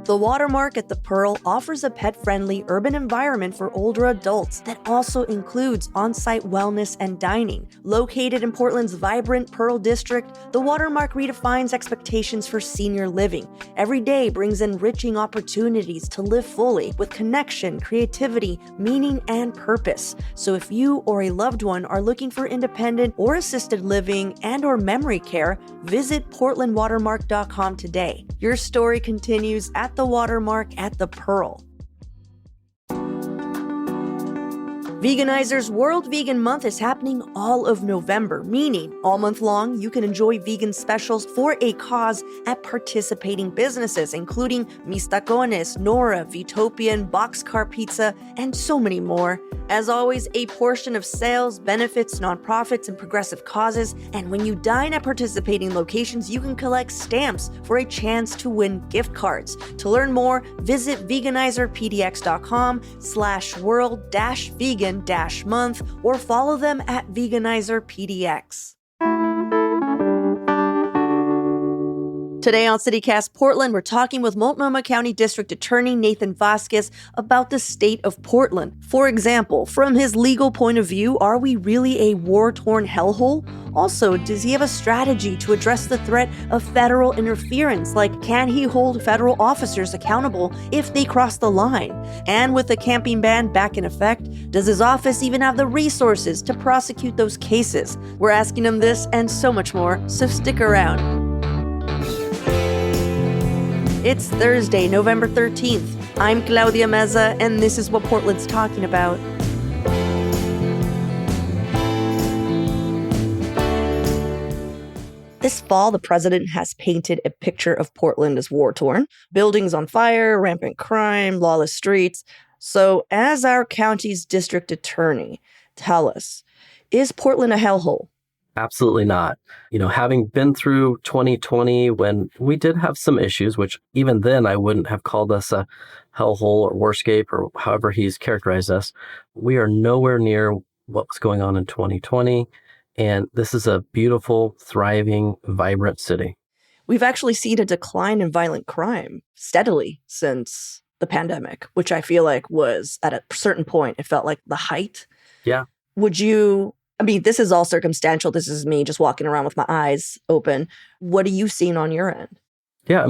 The Watermark at the Pearl offers a pet-friendly urban environment for older adults that also includes on-site wellness and dining. Located in Portland's vibrant Pearl District, the Watermark redefines expectations for senior living. Every day brings enriching opportunities to live fully with connection, creativity, meaning, and purpose. So if you or a loved one are looking for independent or assisted living and/or memory care, visit portlandwatermark.com today. Your story continues at the Watermark at the Pearl. Veganizers World Vegan Month is happening all of November, meaning all month long you can enjoy vegan specials for a cause at participating businesses, including Mis Tacones, Nora, Vitopian, Boxcar Pizza, and so many more. As always, a portion of sales benefits nonprofits and progressive causes, and when you dine at participating locations, you can collect stamps for a chance to win gift cards. To learn more, visit veganizerpdx.com/world-vegan-month or follow them at veganizerpdx. Today on CityCast Portland, we're talking with Multnomah County District Attorney Nathan Vasquez about the state of Portland. For example, from his legal point of view, are we really a war-torn hellhole? Also, does he have a strategy to address the threat of federal interference? Like, can he hold federal officers accountable if they cross the line? And with the camping ban back in effect, does his office even have the resources to prosecute those cases? We're asking him this and so much more, so stick around. It's Thursday, November 13th. I'm Claudia Meza, and this is what Portland's talking about. This fall, the president has painted a picture of Portland as war-torn. Buildings on fire, rampant crime, lawless streets. So, as our county's district attorney, tell us, is Portland a hellhole? Absolutely not. Having been through 2020 when we did have some issues, which even then I wouldn't have called us a hellhole or warscape or however he's characterized us, we are nowhere near what was going on in 2020. And this is a beautiful, thriving, vibrant city. We've actually seen a decline in violent crime steadily since the pandemic, which I feel like was at a certain point, it felt like the height. Yeah. This is all circumstantial. This is me just walking around with my eyes open. What are you seeing on your end? Yeah,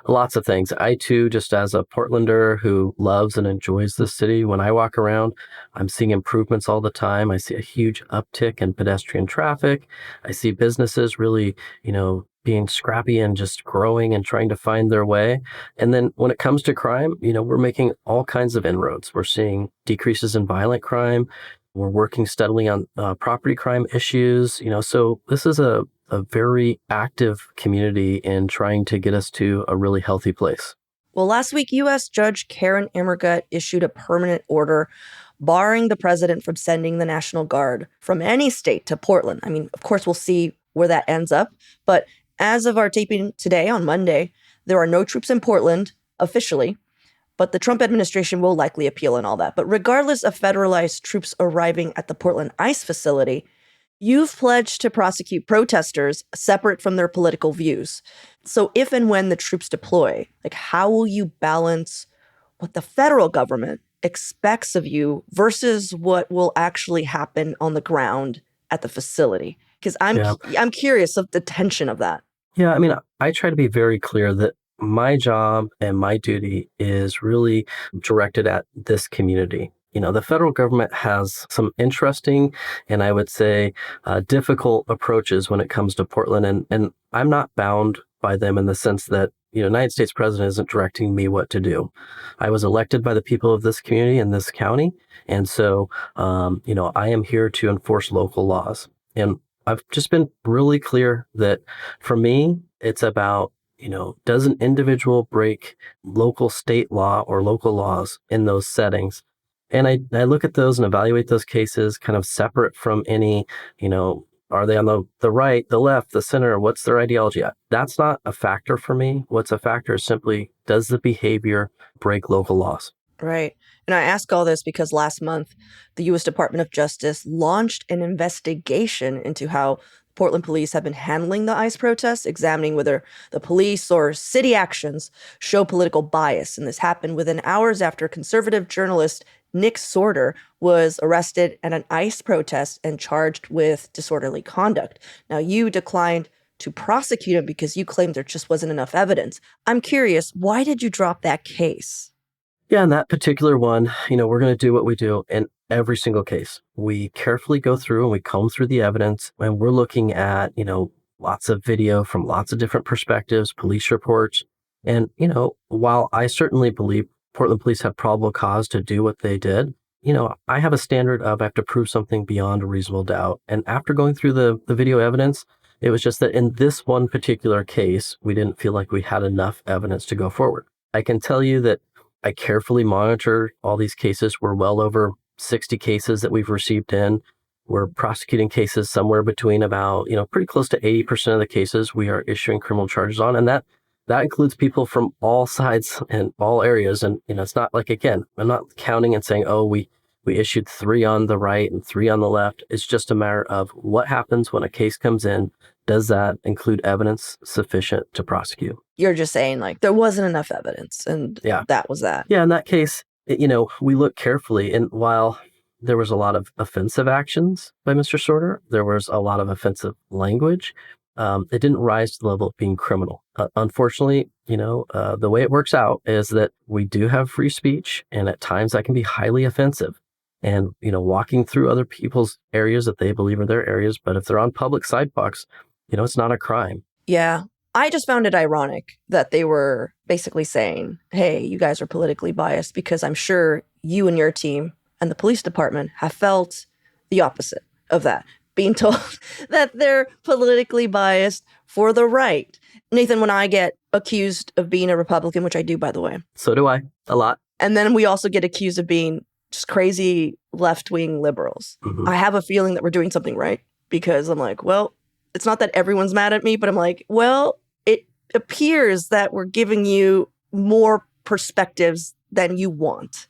lots of things. I too, just as a Portlander who loves and enjoys the city, when I walk around, I'm seeing improvements all the time. I see a huge uptick in pedestrian traffic. I see businesses really, being scrappy and just growing and trying to find their way. And then when it comes to crime, we're making all kinds of inroads. We're seeing decreases in violent crime. We're working steadily on property crime issues, so this is a very active community in trying to get us to a really healthy place. Well, last week, U.S. Judge Karen Immergut issued a permanent order barring the president from sending the National Guard from any state to Portland. Of course, we'll see where that ends up. But as of our taping today on Monday, there are no troops in Portland officially. But the Trump administration will likely appeal and all that. But regardless of federalized troops arriving at the Portland ICE facility, you've pledged to prosecute protesters separate from their political views. So if and when the troops deploy, how will you balance what the federal government expects of you versus what will actually happen on the ground at the facility? Because I'm curious of the tension of that. Yeah, I try to be very clear that my job and my duty is really directed at this community. The federal government has some interesting and I would say difficult approaches when it comes to Portland. And I'm not bound by them in the sense that the United States president isn't directing me what to do. I was elected by the people of this community and this county. And so, I am here to enforce local laws. And I've just been really clear that for me, it's about does an individual break local state law or local laws in those settings? And I look at those and evaluate those cases kind of separate from any, are they on the right, the left, the center? What's their ideology? That's not a factor for me. What's a factor is simply, does the behavior break local laws? Right. And I ask all this because last month, the U.S. Department of Justice launched an investigation into how Portland police have been handling the ICE protests, examining whether the police or city actions show political bias. And this happened within hours after conservative journalist Nick Sorter was arrested at an ICE protest and charged with disorderly conduct. Now, you declined to prosecute him because you claimed there just wasn't enough evidence. I'm curious, why did you drop that case? Yeah, in that particular one, we're going to do what we do in every single case. We carefully go through and we comb through the evidence, and we're looking at, lots of video from lots of different perspectives, police reports. And, while I certainly believe Portland police have probable cause to do what they did, I have a standard of I have to prove something beyond a reasonable doubt. And after going through the video evidence, it was just that in this one particular case, we didn't feel like we had enough evidence to go forward. I can tell you that I carefully monitor all these cases. We're well over 60 cases that we've received in. We're prosecuting cases somewhere between about, pretty close to 80% of the cases we are issuing criminal charges on. And that includes people from all sides and all areas. And, it's not like, again, I'm not counting and saying, oh, we issued 3 on the right and 3 on the left. It's just a matter of what happens when a case comes in. Does that include evidence sufficient to prosecute? You're just saying like there wasn't enough evidence and that was that. Yeah, in that case, we look carefully. And while there was a lot of offensive actions by Mr. Sorter, there was a lot of offensive language. It didn't rise to the level of being criminal. Unfortunately, the way it works out is that we do have free speech, and at times that can be highly offensive. And, walking through other people's areas that they believe are their areas, but if they're on public sidewalks, it's not a crime. Yeah. I just found it ironic that they were basically saying, hey, you guys are politically biased, because I'm sure you and your team and the police department have felt the opposite of that, being told that they're politically biased for the right. Nathan, when I get accused of being a Republican, which I do, by the way. So do I, a lot. And then we also get accused of being just crazy left-wing liberals. Mm-hmm. I have a feeling that we're doing something right, because I'm like, well, it's not that everyone's mad at me, but I'm like, well, it appears that we're giving you more perspectives than you want.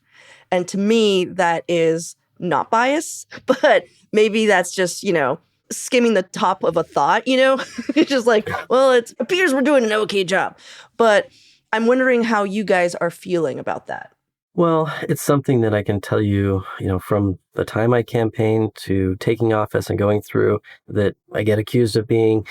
And to me, that is not bias, but maybe that's just, skimming the top of a thought, It's just like, well, it appears we're doing an okay job. But I'm wondering how you guys are feeling about that. Well, it's something that I can tell you, from the time I campaigned to taking office and going through, that I get accused of being,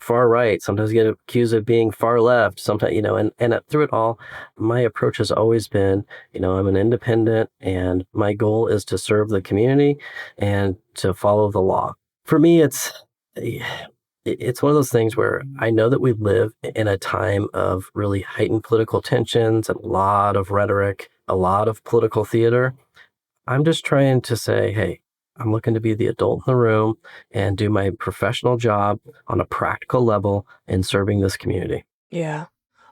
far right. Sometimes I get accused of being far left. Sometimes, and through it all, my approach has always been, I'm an independent, and my goal is to serve the community and to follow the law. For me, it's one of those things where I know that we live in a time of really heightened political tensions and a lot of rhetoric, a lot of political theater. I'm just trying to say, hey, I'm looking to be the adult in the room and do my professional job on a practical level in serving this community. Yeah.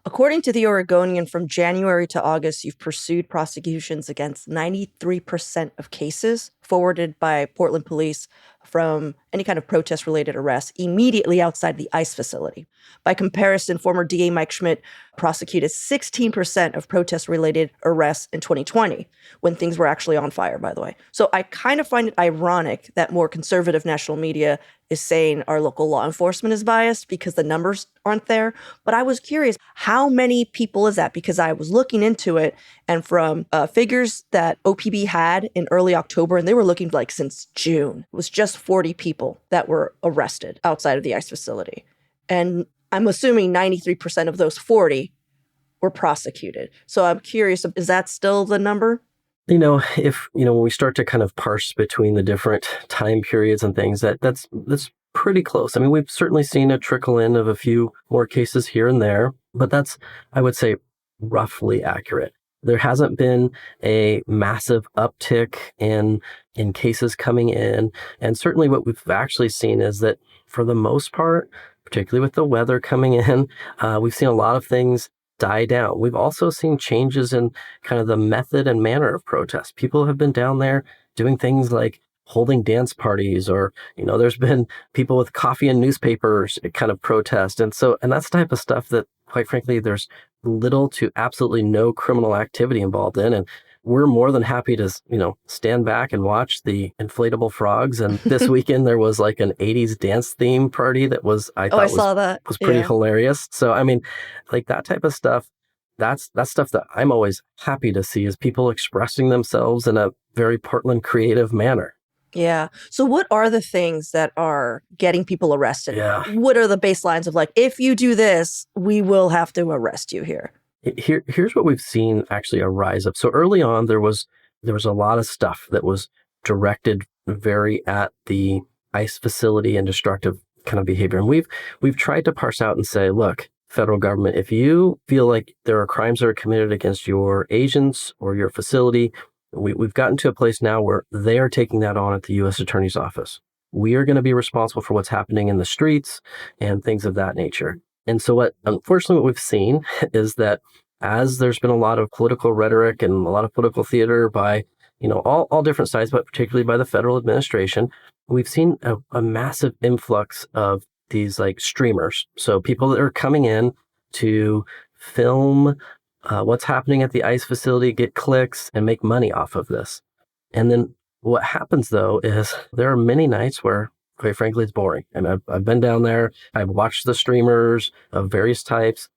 According to the Oregonian, from January to August, you've pursued prosecutions against 93% of cases forwarded by Portland police from any kind of protest-related arrest immediately outside the ICE facility. By comparison, former DA Mike Schmidt prosecuted 16% of protest-related arrests in 2020, when things were actually on fire, by the way. So I kind of find it ironic that more conservative national media is saying our local law enforcement is biased because the numbers aren't there. But I was curious, how many people is that? Because I was looking into it, and from figures that OPB had in early October, and they were looking like since June, it was just 40 people that were arrested outside of the ICE facility. And I'm assuming 93% of those 40 were prosecuted. So I'm curious, is that still the number? If, when we start to kind of parse between the different time periods and things, that's pretty close. I mean, we've certainly seen a trickle in of a few more cases here and there, but that's, I would say, roughly accurate. There hasn't been a massive uptick in cases coming in. And certainly what we've actually seen is that for the most part, particularly with the weather coming in, we've seen a lot of things die down. We've also seen changes in kind of the method and manner of protest. People have been down there doing things like holding dance parties, or, there's been people with coffee and newspapers kind of protest. And that's the type of stuff that, quite frankly, there's little to absolutely no criminal activity involved in. And we're more than happy to, stand back and watch the inflatable frogs. And this weekend there was like an 80s dance theme party that I Oh, I thought saw that. was pretty Yeah. hilarious. So, I mean, like that type of stuff, that's stuff that I'm always happy to see is people expressing themselves in a very Portland creative manner. Yeah. So what are the things that are getting people arrested? Yeah. What are the baselines of like, if you do this, we will have to arrest you here? Here's what we've seen actually a rise of. So early on, there was a lot of stuff that was directed very at the ICE facility and destructive kind of behavior. And we've tried to parse out and say, look, federal government, if you feel like there are crimes that are committed against your agents or your facility, we've gotten to a place now where they are taking that on at the U.S. Attorney's Office. We are going to be responsible for what's happening in the streets and things of that nature. And so unfortunately, what we've seen is that as there's been a lot of political rhetoric and a lot of political theater by, all different sides, but particularly by the federal administration, we've seen a massive influx of these like streamers. So people that are coming in to film what's happening at the ICE facility, get clicks and make money off of this. And then what happens though is there are many nights where, quite frankly, it's boring. And I've been down there. I've watched the streamers of various types.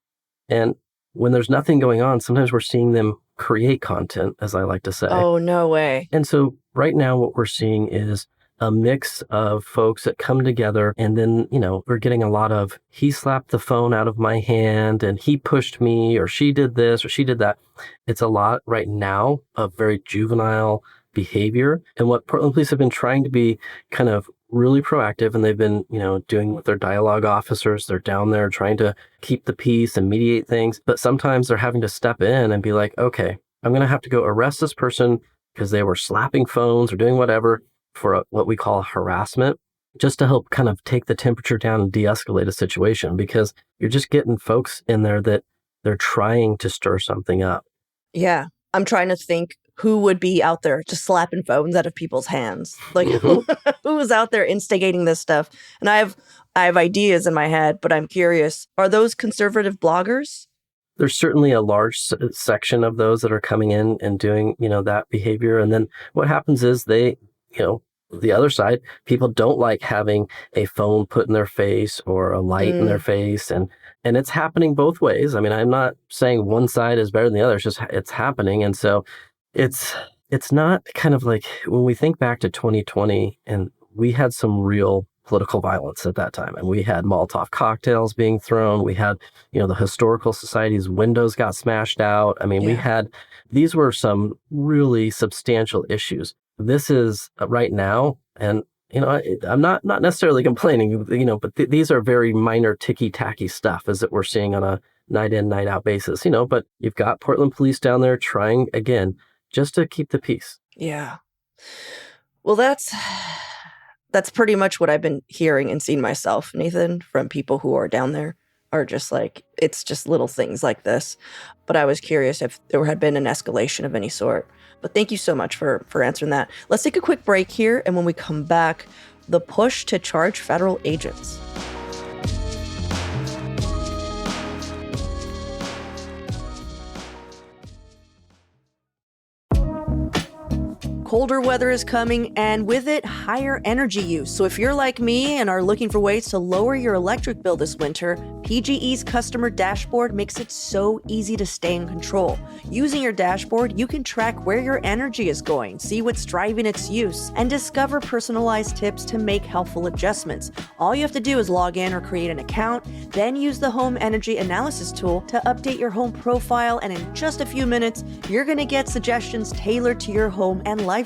And when there's nothing going on, sometimes we're seeing them create content, as I like to say. Oh, no way. And so right now what we're seeing is a mix of folks that come together and then, we're getting a lot of, he slapped the phone out of my hand and he pushed me or she did this or she did that. It's a lot right now of very juvenile behavior. And what Portland police have been trying to be kind of really proactive, and they've been, doing with their dialogue officers. They're down there trying to keep the peace and mediate things. But sometimes they're having to step in and be like, okay, I'm going to have to go arrest this person because they were slapping phones or doing whatever for what we call harassment, just to help kind of take the temperature down and de-escalate a situation, because you're just getting folks in there that they're trying to stir something up. Yeah. I'm trying to think who would be out there just slapping phones out of people's hands. Like who is out there instigating this stuff? And I have ideas in my head, but I'm curious, are those conservative bloggers? There's certainly a large section of those that are coming in and doing, that behavior. And then what happens is they, the other side, people don't like having a phone put in their face or a light in their face. And it's happening both ways. I mean, I'm not saying one side is better than the other. It's just, it's happening. And so it's not kind of like when we think back to 2020 and we had some real political violence at that time. And we had Molotov cocktails being thrown. We had, the Historical Society's windows got smashed out. I mean, these were some really substantial issues. This is right now, and, I'm not necessarily complaining, but these are very minor ticky-tacky stuff as that we're seeing on a night in, night out basis, but you've got Portland police down there trying, again, just to keep the peace. Yeah. Well, that's pretty much what I've been hearing and seeing myself, Nathan, from people who are down there, are just like, it's just little things like this. But I was curious if there had been an escalation of any sort. But thank you so much for answering that. Let's take a quick break here. And when we come back, the push to charge federal agents. Colder weather is coming, and with it, higher energy use. So if you're like me and are looking for ways to lower your electric bill this winter, PGE's customer dashboard makes it so easy to stay in control. Using your dashboard, you can track where your energy is going, see what's driving its use, and discover personalized tips to make helpful adjustments. All you have to do is log in or create an account, then use the Home Energy Analysis tool to update your home profile, and in just a few minutes, you're going to get suggestions tailored to your home and lifestyle.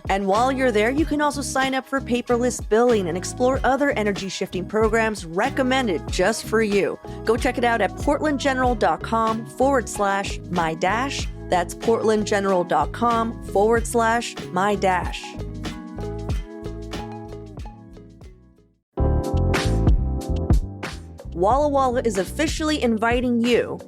And while you're there, you can also sign up for paperless billing and explore other energy shifting programs recommended just for you. Go check it out at portlandgeneral.com/my-dash. That's portlandgeneral.com/my-dash. Walla Walla is officially inviting you,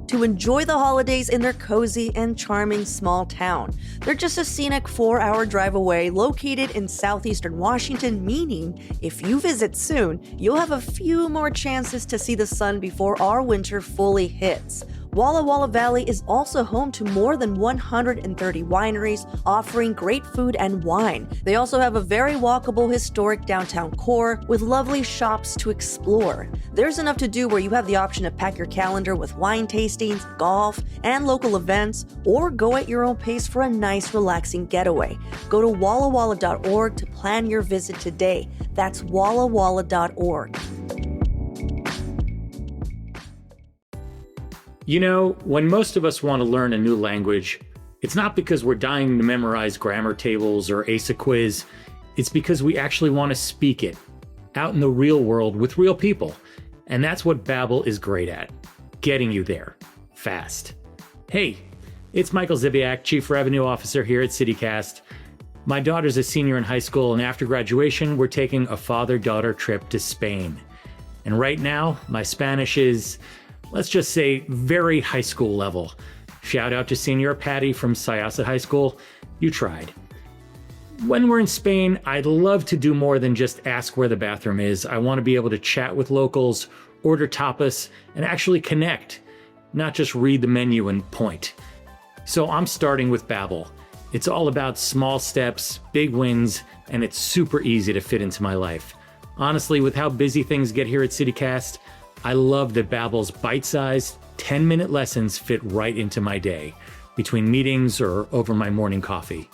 to enjoy the holidays in their cozy and charming small town. They're just a scenic 4-hour drive away, located in southeastern Washington, meaning if you visit soon, you'll have a few more chances to see the sun before our winter fully hits. Walla Walla Valley is also home to more than 130 wineries offering great food and wine. They also have a very walkable historic downtown core with lovely shops to explore. There's enough to do where you have the option to pack your calendar with wine tastings, golf, and local events, or go at your own pace for a nice, relaxing getaway. Go to wallawalla.org to plan your visit today. That's wallawalla.org. You know, when most of us want to learn a new language, it's not because we're dying to memorize grammar tables or ace a quiz. It's because we actually want to speak it out in the real world with real people. And that's what Babbel is great at, getting you there fast. Hey, it's Michael Zibiak, Chief Revenue Officer here at CityCast. My daughter's a senior in high school, and after graduation, we're taking a father-daughter trip to Spain. And right now, my Spanish is, let's just say, very high school level. Shout out to Senior Patty from Syosset High School. You tried. When we're in Spain, I'd love to do more than just ask where the bathroom is. I want to be able to chat with locals, order tapas, and actually connect, not just read the menu and point. So I'm starting with Babbel. It's all about small steps, big wins, and it's super easy to fit into my life. Honestly, with how busy things get here at CityCast, I love that Babbel's bite-sized, 10-minute lessons fit right into my day, between meetings or over my morning coffee.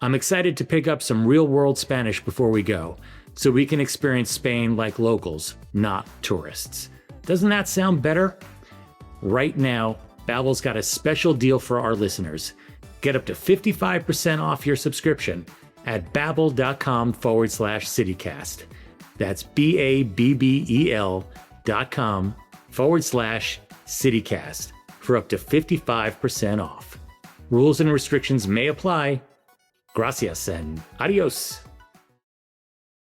I'm excited to pick up some real-world Spanish before we go, so we can experience Spain like locals, not tourists. Doesn't that sound better? Right now, Babbel's got a special deal for our listeners. Get up to 55% off your subscription at babbel.com/citycast. That's babbel.com/citycast for up to 55% off. Rules and restrictions may apply. Gracias and adios.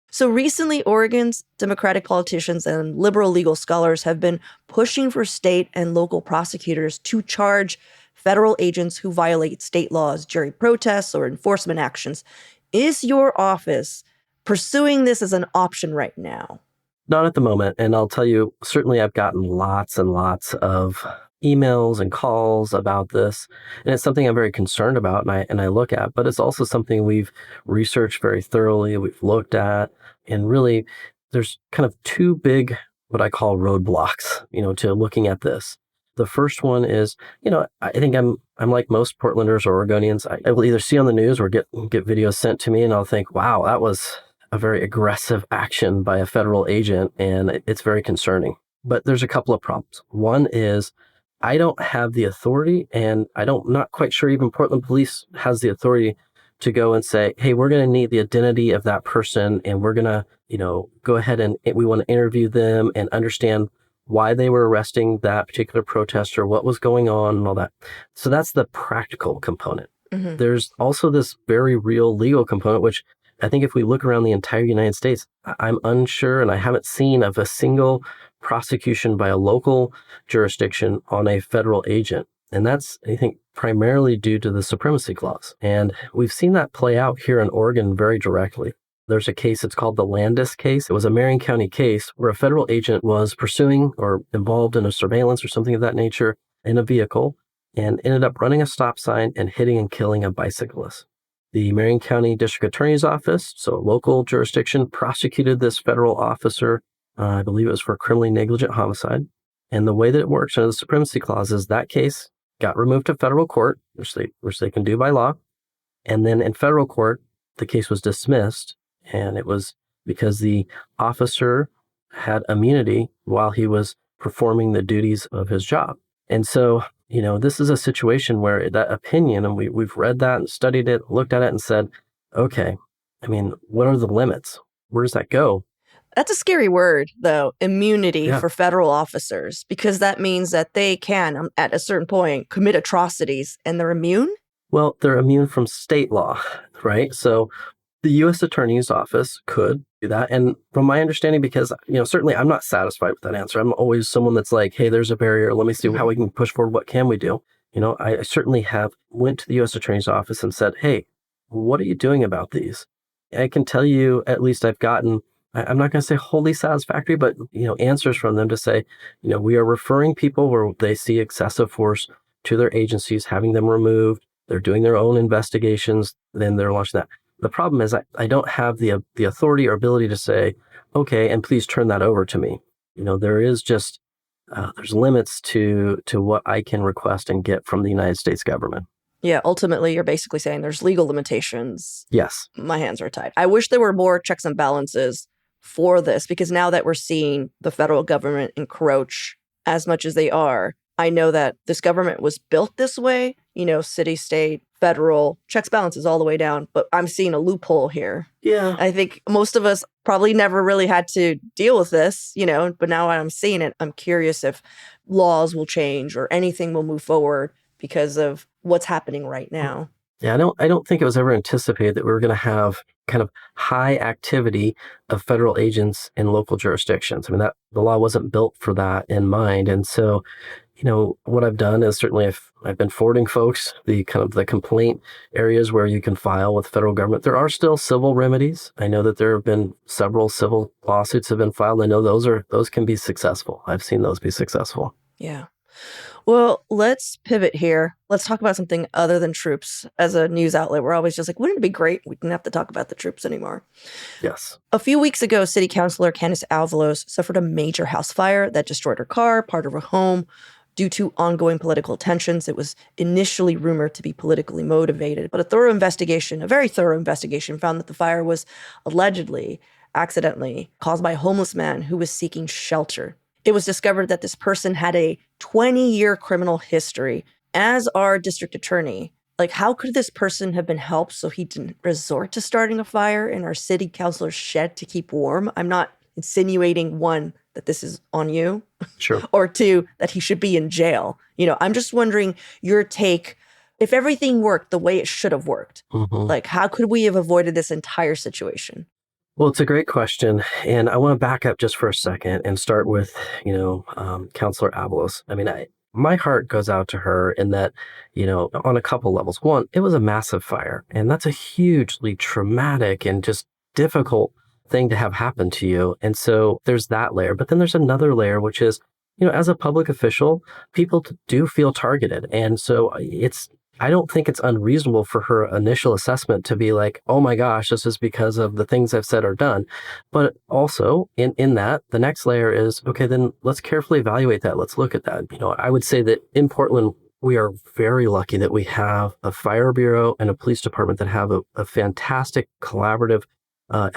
So recently, Oregon's Democratic politicians and liberal legal scholars have been pushing for state and local prosecutors to charge federal agents who violate state laws during protests or enforcement actions. Is your office pursuing this as an option right now? Not at the moment. And I'll tell you, certainly I've gotten lots and lots of emails and calls about this. And it's something I'm very concerned about and I look at, but it's also something we've researched very thoroughly, we've looked at, and really there's kind of two big, what I call roadblocks, to looking at this. The first one is, I think I'm like most Portlanders or Oregonians. I will either see on the news or get videos sent to me and I'll think, wow, that was a very aggressive action by a federal agent, and it's very concerning. But there's a couple of problems. One is I don't have the authority, and not quite sure even Portland Police has the authority to go and say, hey, we're going to need the identity of that person, and we're going to, go ahead and we want to interview them and understand why they were arresting that particular protester, what was going on and all that. So that's the practical component. Mm-hmm. There's also this very real legal component, which I think if we look around the entire United States, I'm unsure, and I haven't seen of a single prosecution by a local jurisdiction on a federal agent. And that's, I think, primarily due to the Supremacy Clause. And we've seen that play out here in Oregon very directly. There's a case, it's called the Landis case. It was a Marion County case where a federal agent was pursuing or involved in a surveillance or something of that nature in a vehicle and ended up running a stop sign and hitting and killing a bicyclist. The Marion County District Attorney's Office, so a local jurisdiction, prosecuted this federal officer, I believe it was for criminally negligent homicide. And the way that it works under the Supremacy Clause is that case got removed to federal court, which they can do by law. And then in federal court, the case was dismissed. And it was because the officer had immunity while he was performing the duties of his job. And so, this is a situation where that opinion, and we've read that and studied it, looked at it and said, okay, what are the limits? Where does that go? That's a scary word, though, immunity for federal officers, because that means that they can, at a certain point, commit atrocities and they're immune? Well, they're immune from state law, right? So the U.S. Attorney's Office could do that. And from my understanding, because, certainly I'm not satisfied with that answer. I'm always someone that's like, hey, there's a barrier. Let me see how we can push forward. What can we do? I certainly went to the U.S. Attorney's Office and said, hey, what are you doing about these? I can tell you, at least I've gotten I'm not going to say wholly satisfactory, but, answers from them to say, we are referring people where they see excessive force to their agencies, having them removed. They're doing their own investigations. Then they're launching that. The problem is I don't have the authority or ability to say, okay, and please turn that over to me. There is just, there's limits to what I can request and get from the United States government. Yeah, ultimately, you're basically saying there's legal limitations. Yes. My hands are tied. I wish there were more checks and balances for this, because now that we're seeing the federal government encroach as much as they are, I know that this government was built this way, city, state, federal, checks, balances all the way down. But I'm seeing a loophole here. Yeah. I think most of us probably never really had to deal with this, but now I'm seeing it. I'm curious if laws will change or anything will move forward because of what's happening right now. Yeah, I don't think it was ever anticipated that we were going to have kind of high activity of federal agents in local jurisdictions. I mean, that the law wasn't built for that in mind. And so, what I've done is certainly I've been forwarding folks the kind of the complaint areas where you can file with federal government. There are still civil remedies. I know that there have been several civil lawsuits have been filed. I know those can be successful. I've seen those be successful. Yeah. Well, let's pivot here. Let's talk about something other than troops. As a news outlet, we're always just like, wouldn't it be great? We didn't have to talk about the troops anymore. Yes. A few weeks ago, City Councilor Candace Avalos suffered a major house fire that destroyed her car, part of her home. Due to ongoing political tensions, it was initially rumored to be politically motivated, but a very thorough investigation, found that the fire was allegedly, accidentally caused by a homeless man who was seeking shelter. It was discovered that this person had a 20-year criminal history. As our district attorney, how could this person have been helped so he didn't resort to starting a fire in our city councilor's shed to keep warm? I'm not insinuating, one, that this is on you. Sure. Or two, that he should be in jail. I'm just wondering your take. If everything worked the way it should have worked, how could we have avoided this entire situation? Well, it's a great question. And I want to back up just for a second and start with, Counselor Avalos. I mean, my heart goes out to her in that, on a couple levels. One, it was a massive fire, and that's a hugely traumatic and just difficult thing to have happen to you. And so there's that layer. But then there's another layer, which is, as a public official, people do feel targeted. And so I don't think it's unreasonable for her initial assessment to be like, oh my gosh, this is because of the things I've said or done. But also in that, the next layer is, okay, then let's carefully evaluate that. Let's look at that. I would say that in Portland, we are very lucky that we have a fire bureau and a police department that have a fantastic collaborative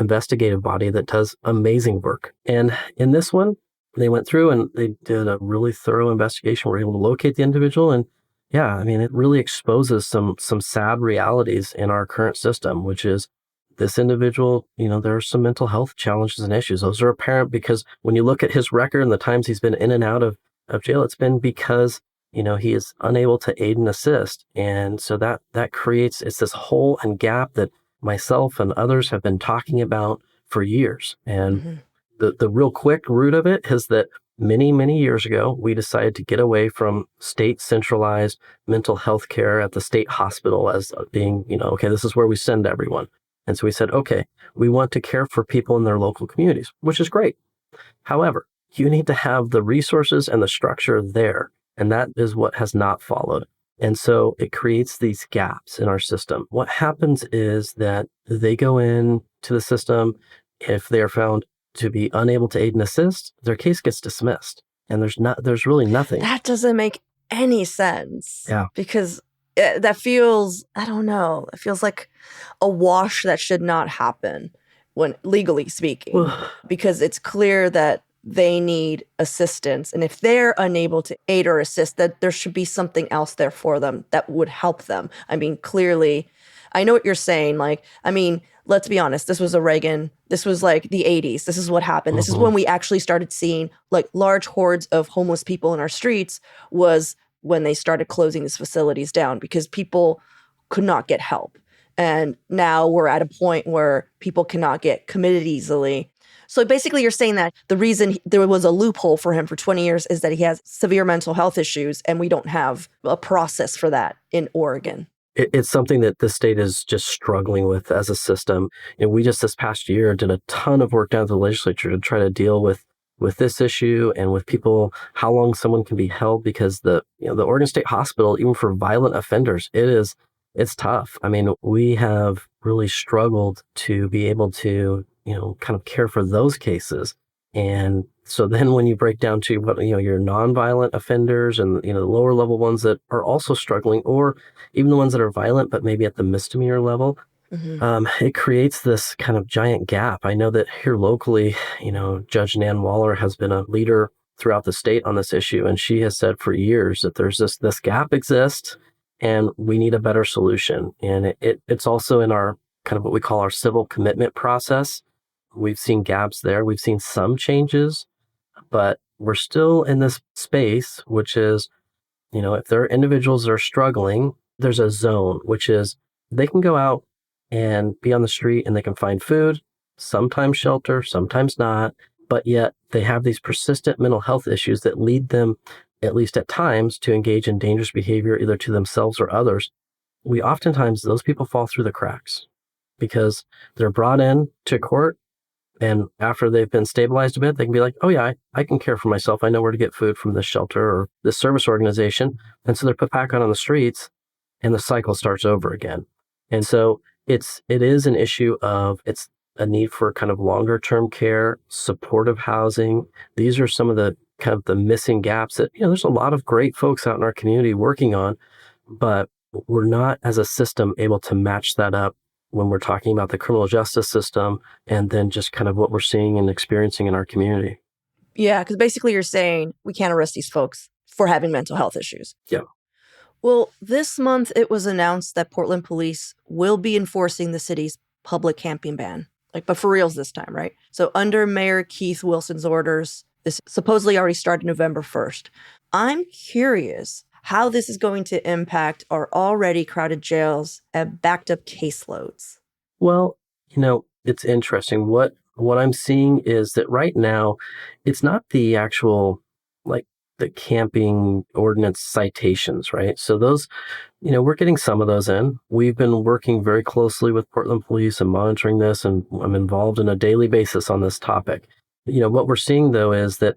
investigative body that does amazing work. And in this one, they went through and they did a really thorough investigation. We're able to locate the individual. And yeah, I mean, it really exposes some sad realities in our current system, which is this individual, there are some mental health challenges and issues. Those are apparent because when you look at his record and the times he's been in and out of jail, it's been because, he is unable to aid and assist. And so that creates, it's this hole and gap that myself and others have been talking about for years. And the real quick root of it is that many, many years ago, we decided to get away from state centralized mental health care at the state hospital as being, okay, this is where we send everyone. And so we said, okay, we want to care for people in their local communities, which is great. However, you need to have the resources and the structure there. And that is what has not followed. And so it creates these gaps in our system. What happens is that they go in to the system. If they are found to be unable to aid and assist, their case gets dismissed. And there's really nothing. That doesn't make any sense. Yeah. Because that feels, I don't know, it feels like a wash that should not happen when legally speaking, because it's clear that they need assistance. And if they're unable to aid or assist, that there should be something else there for them that would help them. I mean, clearly, I know what you're saying. Let's be honest. This was this was like the 80s. This is what happened. This is when we actually started seeing large hordes of homeless people in our streets, was when they started closing these facilities down because people could not get help. And now we're at a point where people cannot get committed easily. So basically you're saying that the reason there was a loophole for him for 20 years is that he has severe mental health issues, and we don't have a process for that in Oregon. It's something that the state is just struggling with as a system. And we just this past year did a ton of work down at the legislature to try to deal with this issue and with people, how long someone can be held, because the Oregon State Hospital, even for violent offenders, it's tough. I mean, we have really struggled to be able to, kind of care for those cases. And so then when you break down to what, your nonviolent offenders and, the lower level ones that are also struggling, or even the ones that are violent, but maybe at the misdemeanor level, it creates this kind of giant gap. I know that here locally, Judge Nan Waller has been a leader throughout the state on this issue. And she has said for years that there's this gap exists and we need a better solution. And it's also in our kind of what we call our civil commitment process. We've seen gaps there. We've seen some changes, but we're still in this space, which is, if there are individuals that are struggling, there's a zone, which is they can go out and be on the street and they can find food, sometimes shelter, sometimes not, but yet they have these persistent mental health issues that lead them, at least at times, to engage in dangerous behavior either to themselves or others. Oftentimes, those people fall through the cracks because they're brought in to court, and after they've been stabilized a bit, they can be like, oh yeah, I can care for myself. I know where to get food from this shelter or this service organization. And so they're put back out on the streets and the cycle starts over again. And so it is an issue of, it's a need for kind of longer term care, supportive housing. These are some of the kind of the missing gaps that, there's a lot of great folks out in our community working on, but we're not as a system able to match that up when we're talking about the criminal justice system and then just kind of what we're seeing and experiencing in our community. Yeah, because basically you're saying we can't arrest these folks for having mental health issues. Yeah. Well, this month it was announced that Portland police will be enforcing the city's public camping ban. But for reals this time, right? So under Mayor Keith Wilson's orders, this supposedly already started November 1st. I'm curious how this is going to impact our already crowded jails and backed up caseloads. Well, it's interesting. What I'm seeing is that right now, it's not the actual, the camping ordinance citations, right? So those, we're getting some of those in. We've been working very closely with Portland Police and monitoring this, and I'm involved on a daily basis on this topic. What we're seeing, though, is that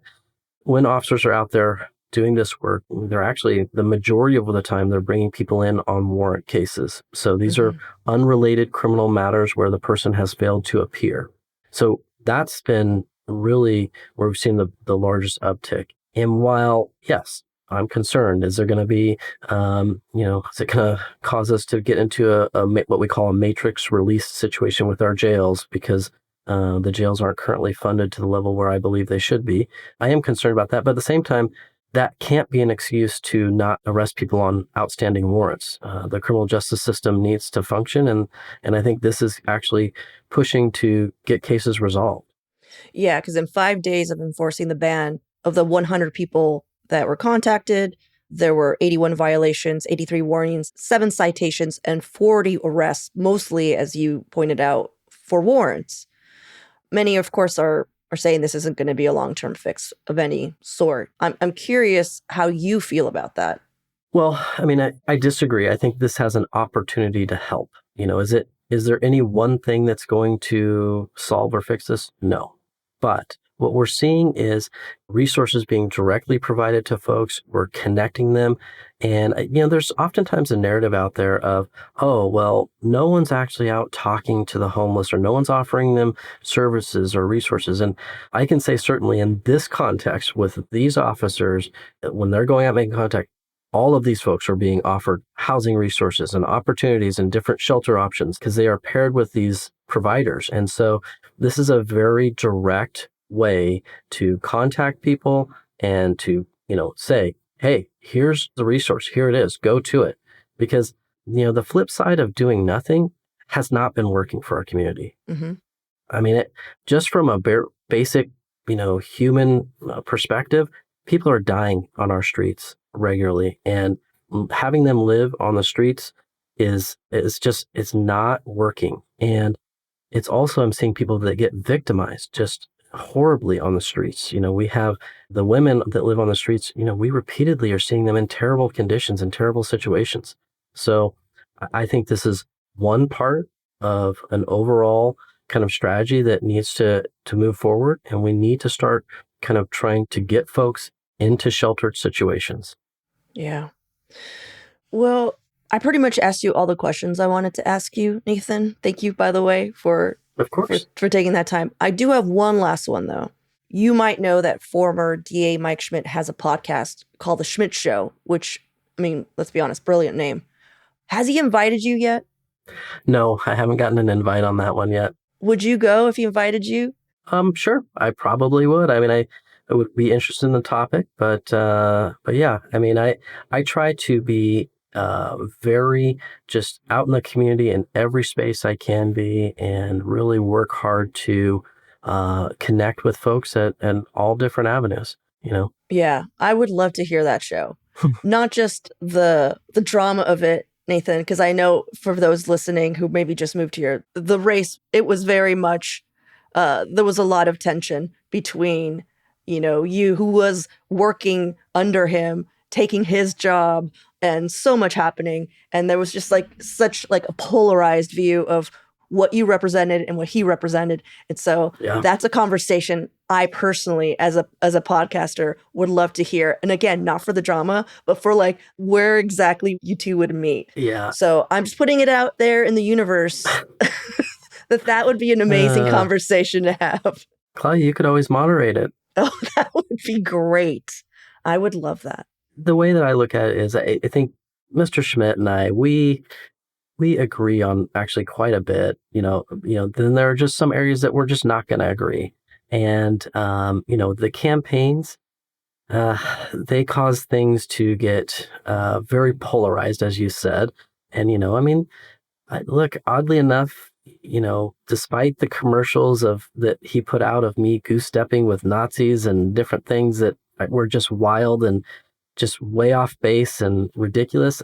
when officers are out there doing this work, they're actually, the majority of the time, they're bringing people in on warrant cases. So these are unrelated criminal matters where the person has failed to appear. So that's been really where we've seen the largest uptick. And while, yes, I'm concerned, is there going to be, is it going to cause us to get into what we call a matrix release situation with our jails because the jails aren't currently funded to the level where I believe they should be? I am concerned about that. But at the same time, that can't be an excuse to not arrest people on outstanding warrants. The criminal justice system needs to function, and I think this is actually pushing to get cases resolved. Yeah, because in 5 days of enforcing the ban, of the 100 people that were contacted, there were 81 violations, 83 warnings, 7 citations, and 40 arrests, mostly, as you pointed out, for warrants. Many, of course, are saying this isn't going to be a long-term fix of any sort. I'm curious how you feel about that. Well, I mean, I disagree. I think this has an opportunity to help. Is there any one thing that's going to solve or fix this? No. But what we're seeing is resources being directly provided to folks. We're connecting them. And, there's oftentimes a narrative out there of, oh, well, no one's actually out talking to the homeless or no one's offering them services or resources. And I can say certainly in this context with these officers, when they're going out making contact, all of these folks are being offered housing resources and opportunities and different shelter options because they are paired with these providers. And so this is a very direct way to contact people and to, say, hey, here's the resource. Here it is. Go to it. Because, the flip side of doing nothing has not been working for our community. Mm-hmm. I mean, just from a basic, human perspective, people are dying on our streets regularly. And having them live on the streets is it's not working. And it's also, I'm seeing people that get victimized just horribly on the streets. We have the women that live on the streets, we repeatedly are seeing them in terrible conditions and terrible situations. So I think this is one part of an overall kind of strategy that needs to move forward, and we need to start kind of trying to get folks into sheltered situations. Yeah. Well, I pretty much asked you all the questions I wanted to ask you, Nathan. Thank you, by the way, Of for, course. for taking that time. I do have one last one, though. You might know that former DA Mike Schmidt has a podcast called The Schmidt Show, which, I mean, let's be honest, brilliant name. Has he invited you yet? No, I haven't gotten an invite on that one yet. Would you go if he invited you? Sure, I probably would. I mean, I would be interested in the topic, but yeah, I mean, I try to be very just out in the community in every space I can be, and really work hard to connect with folks at all different avenues. You know. Yeah, I would love to hear that show. Not just the drama of it, Nathan, because I know for those listening who maybe just moved here, the race, it was very much there was a lot of tension between, you who was working under him, taking his job, and so much happening. And there was just such a polarized view of what you represented and what he represented. And so Yeah. that's a conversation I personally, as a podcaster, would love to hear. And again, not for the drama, but for where exactly you two would meet. Yeah. So I'm just putting it out there in the universe that would be an amazing conversation to have. Claudia, you could always moderate it. Oh, that would be great. I would love that. The way that I look at it is, I think Mr. Schmidt and I, we agree on actually quite a bit. Then there are just some areas that we're just not going to agree. And the campaigns, they cause things to get very polarized, as you said. And I mean, look, oddly enough, despite the commercials that he put out of me goose stepping with Nazis and different things that were just wild and just way off base and ridiculous,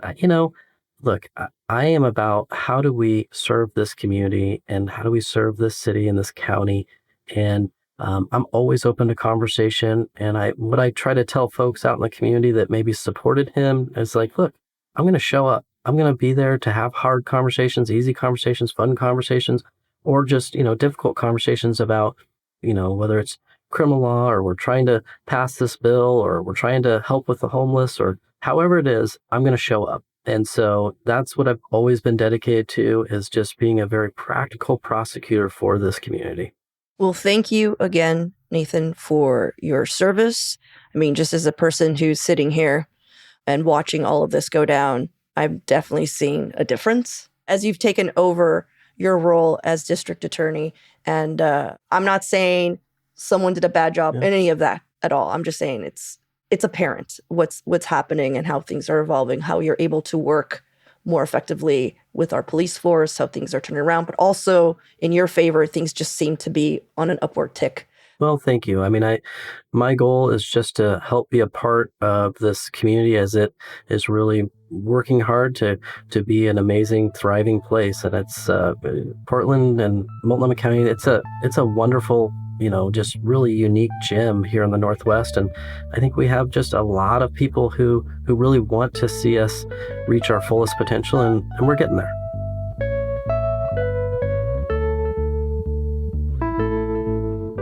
look, I am about how do we serve this community and how do we serve this city and this county. And I'm always open to conversation. And what I try to tell folks out in the community that maybe supported him is look, I'm going to show up. I'm going to be there to have hard conversations, easy conversations, fun conversations, or just, difficult conversations about, whether it's criminal law or we're trying to pass this bill or we're trying to help with the homeless or however it is, I'm going to show up. And so that's what I've always been dedicated to, is just being a very practical prosecutor for this community. Well, thank you again, Nathan, for your service. I mean, just as a person who's sitting here and watching all of this go down, I've definitely seen a difference as you've taken over your role as district attorney. And I'm not saying someone did a bad job in any of that at all. I'm just saying it's apparent what's happening and how things are evolving, how you're able to work more effectively with our police force, how things are turning around, but also in your favor, things just seem to be on an upward tick. Well, thank you. I mean, my goal is just to help be a part of this community as it is really working hard to be an amazing, thriving place. And it's Portland and Multnomah County. It's a wonderful, just really unique gem here in the Northwest. And I think we have just a lot of people who really want to see us reach our fullest potential, and we're getting there.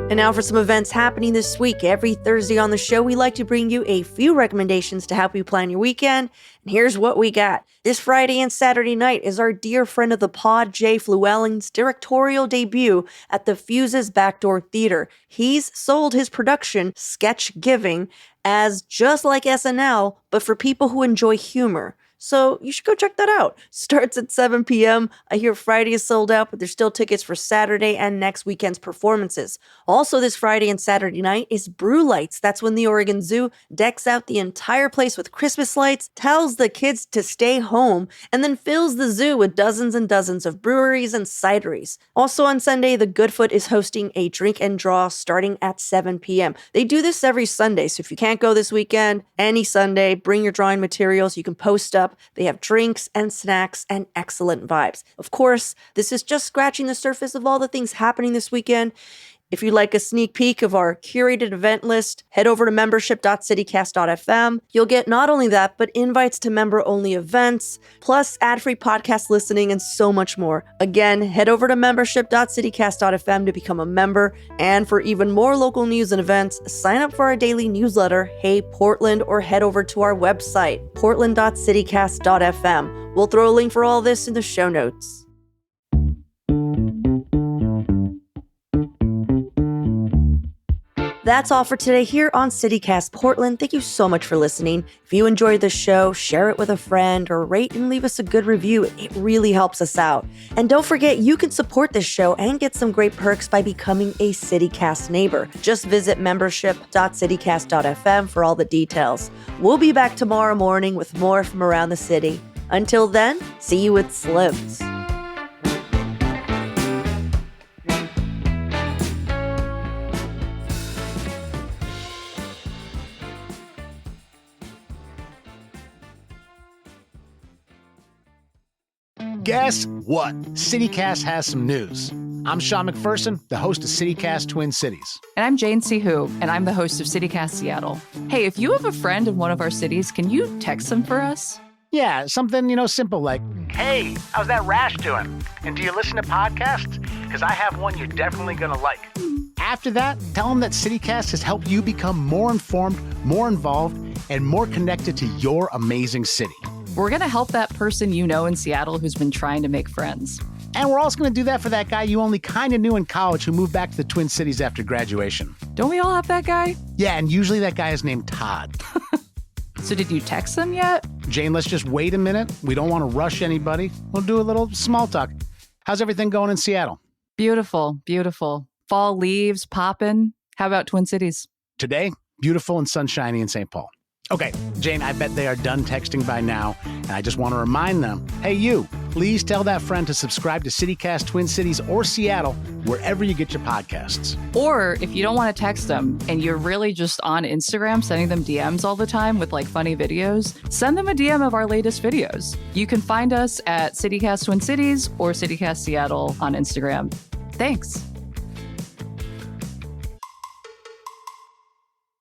And now for some events happening this week. Every Thursday on the show, we like to bring you a few recommendations to help you plan your weekend. And here's what we got. This Friday and Saturday night is our dear friend of the pod, Jay Fluellen's directorial debut at the Fuse's Backdoor Theater. He's sold his production, Sketch Giving, as just like SNL, but for people who enjoy humor. So you should go check that out. Starts at 7 p.m. I hear Friday is sold out, but there's still tickets for Saturday and next weekend's performances. Also this Friday and Saturday night is Brew Lights. That's when the Oregon Zoo decks out the entire place with Christmas lights, tells the kids to stay home, and then fills the zoo with dozens and dozens of breweries and cideries. Also on Sunday, the Goodfoot is hosting a drink and draw starting at 7 p.m. They do this every Sunday, so if you can't go this weekend, any Sunday, bring your drawing materials. You can post up. They have drinks and snacks and excellent vibes. Of course, this is just scratching the surface of all the things happening this weekend. If you'd like a sneak peek of our curated event list, head over to membership.citycast.fm. You'll get not only that, but invites to member-only events, plus ad-free podcast listening, and so much more. Again, head over to membership.citycast.fm to become a member. And for even more local news and events, sign up for our daily newsletter, Hey Portland, or head over to our website, portland.citycast.fm. We'll throw a link for all this in the show notes. That's all for today here on CityCast Portland. Thank you so much for listening. If you enjoyed the show, share it with a friend or rate and leave us a good review. It really helps us out. And don't forget, you can support this show and get some great perks by becoming a CityCast neighbor. Just visit membership.citycast.fm for all the details. We'll be back tomorrow morning with more from around the city. Until then, see you with Slims. Guess what? CityCast has some news. I'm Sean McPherson, the host of CityCast Twin Cities. And I'm Jane Sihu, and I'm the host of CityCast Seattle. Hey, if you have a friend in one of our cities, can you text them for us? Yeah, something, simple like, hey, how's that rash doing? And do you listen to podcasts? Because I have one you're definitely going to like. After that, tell them that CityCast has helped you become more informed, more involved, and more connected to your amazing city. We're going to help that person you know in Seattle who's been trying to make friends. And we're also going to do that for that guy you only kind of knew in college who moved back to the Twin Cities after graduation. Don't we all have that guy? Yeah, and usually that guy is named Todd. So did you text them yet? Jane, let's just wait a minute. We don't want to rush anybody. We'll do a little small talk. How's everything going in Seattle? Beautiful, beautiful. Fall leaves popping. How about Twin Cities? Today, beautiful and sunshiny in St. Paul. Okay, Jane, I bet they are done texting by now, and I just want to remind them, hey, you, please tell that friend to subscribe to CityCast Twin Cities or Seattle, wherever you get your podcasts. Or if you don't want to text them and you're really just on Instagram sending them DMs all the time with like funny videos, send them a DM of our latest videos. You can find us at CityCast Twin Cities or CityCast Seattle on Instagram. Thanks.